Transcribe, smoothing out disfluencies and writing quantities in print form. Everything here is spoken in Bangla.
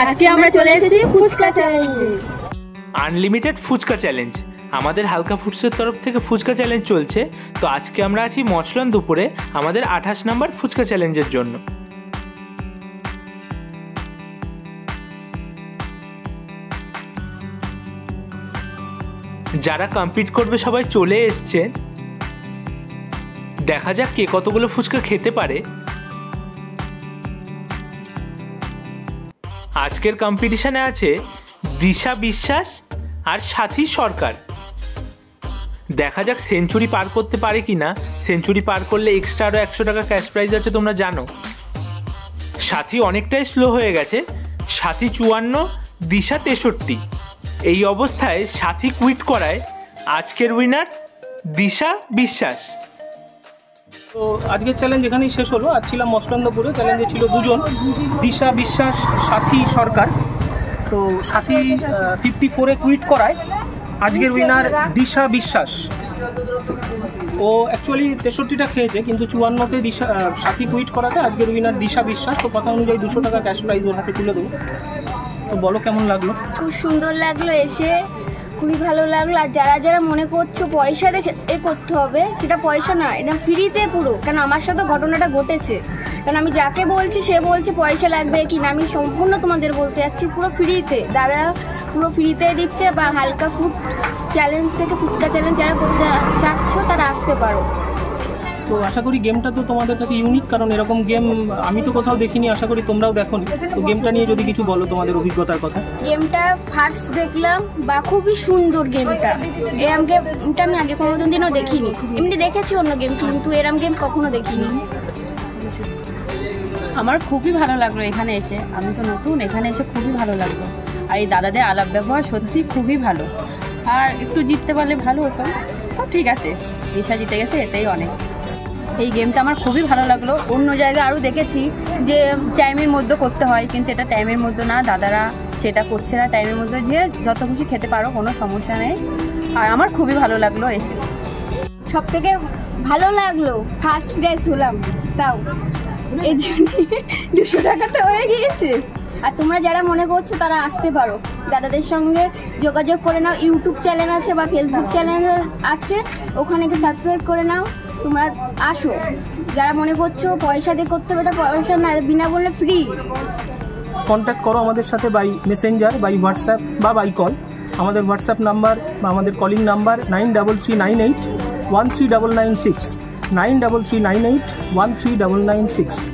আজকে আমরা চলে এসেছি ফুচকা চ্যালেঞ্জে। আনলিমিটেড ফুচকা চ্যালেঞ্জ আমাদের হালকা ফুডসের তরফ থেকে ফুচকা চ্যালেঞ্জ চলছে। তো আজকে আমরা আছি মচলন দুপুরে আমাদের 28 নম্বর ফুচকা চ্যালেঞ্জের জন্য। যারা কমপ্লিট করবে সবাই চলে এসছে, দেখা যাক কে কতগুলো ফুচকা খেতে পারে। আজকের কম্পিটিশনে আছে দিশা বিশ্বাস আর সাথী সরকার। দেখা যাক সেঞ্চুরি পার করতে পারে কিনা। সেঞ্চুরি পার করলে এক্সট্রা আরও 100 টাকা ক্যাশ প্রাইজ আছে, তোমরা জানো। সাথী অনেকটাই স্লো হয়ে গেছে, সাথী 54, দিশা 63। এই অবস্থায় সাথী কুইট করায় আজকের উইনার দিশা বিশ্বাস। তো আজকের চ্যালেঞ্জ এখানেই শেষ হলো। আজ ছিলাম মচলন্দপুরে, চ্যালেঞ্জে ছিল দুজন, দিশা বিশ্বাস, সাথী সরকার। তো সাথী 54-এ কুইট করায় আজকের উইনার দিশা বিশ্বাস। ও অ্যাকচুয়ালি 63টা খেয়েছে, কিন্তু 54-তে সাথী কুইট করাতে আজকের উইনার দিশা বিশ্বাস। তো কথা অনুযায়ী 200 টাকা ক্যাশ প্রাইজ ওর হাতে তুলে দেবো। তো বলো কেমন লাগলো? খুব সুন্দর লাগলো, এসে খুবই ভালো লাগলো। আর যারা যারা মনে করছো পয়সা দেখে করতে হবে, সেটা পয়সা না, এটা ফ্রিতে পুরো। কারণ আমার সাথে ঘটনাটা ঘটেছে, কারণ আমি যাকে বলছি সে বলছে পয়সা লাগবে কি না। আমি সম্পূর্ণ তোমাদের বলতে যাচ্ছি পুরো ফ্রিতে, দাদা পুরো ফ্রিতে দিচ্ছে। বা হালকা ফুড চ্যালেঞ্জ থেকে ফুচকা চ্যালেঞ্জ যারা করতে চাচ্ছ তারা আসতে পারো। তো আশা করি গেমটা তো তোমাদের কাছে ইউনিক, কারণ এরকম গেম আমি তো কোথাও দেখিনি, আশা করি তোমরাও দেখোনি। তো গেমটা নিয়ে যদি কিছু বলো তোমাদের অভিজ্ঞতার কথা। গেমটা ফার্স্ট দেখলাম, বা খুবই সুন্দর গেমটা। এরম গেমটা আমি আগে কোনোদিনও দেখিনি। এমনি দেখেছি অন্য গেম, কিন্তু এরম গেম কখনো দেখিনি। আমার খুবই ভালো লাগলো এখানে এসে। আমি তো নতুন, এখানে এসে খুবই ভালো লাগলো। আর এই দাদাদের আলাপ ব্যবহার সত্যি খুবই ভালো। আর একটু জিততে পারলে ভালো হতো। তো ঠিক আছে, দিশা জিতে গেছে, এটাই অনেক। এই গেমটা আমার খুবই ভালো লাগলো। অন্য জায়গায় আরও দেখেছি যে টাইমের মধ্যে করতে হয়, কিন্তু এটা টাইমের মধ্যে না, দাদারা সেটা করছে না। টাইমের মধ্যে যে যত কিছু খেতে পারো, কোনো সমস্যা নেই। আর আমার খুবই ভালো লাগলো এসে। সব থেকে ভালো লাগলো ফার্স্ট প্রাইজ হলাম, তাও এর জন্য 200 টাকা তো হয়ে গিয়েছে। আর তোমরা যারা মনে করছো তারা আসতে পারো, দাদাদের সঙ্গে যোগাযোগ করে নাও। ইউটিউব চ্যানেল আছে বা ফেসবুক চ্যানেল আছে, ওখানে সাবস্ক্রাইব করে নাও। তোমরা আসো, যারা মনে করছো পয়সা দিয়ে করতে হবে, এটা পয়সা না, বিনামূল্যে ফ্রি। কন্ট্যাক্ট করো আমাদের সাথে বাই মেসেঞ্জার, বাই হোয়াটসঅ্যাপ বা বাই কল। আমাদের হোয়াটসঅ্যাপ নাম্বার বা আমাদের কলিং নাম্বার 9339813996, 9339813996।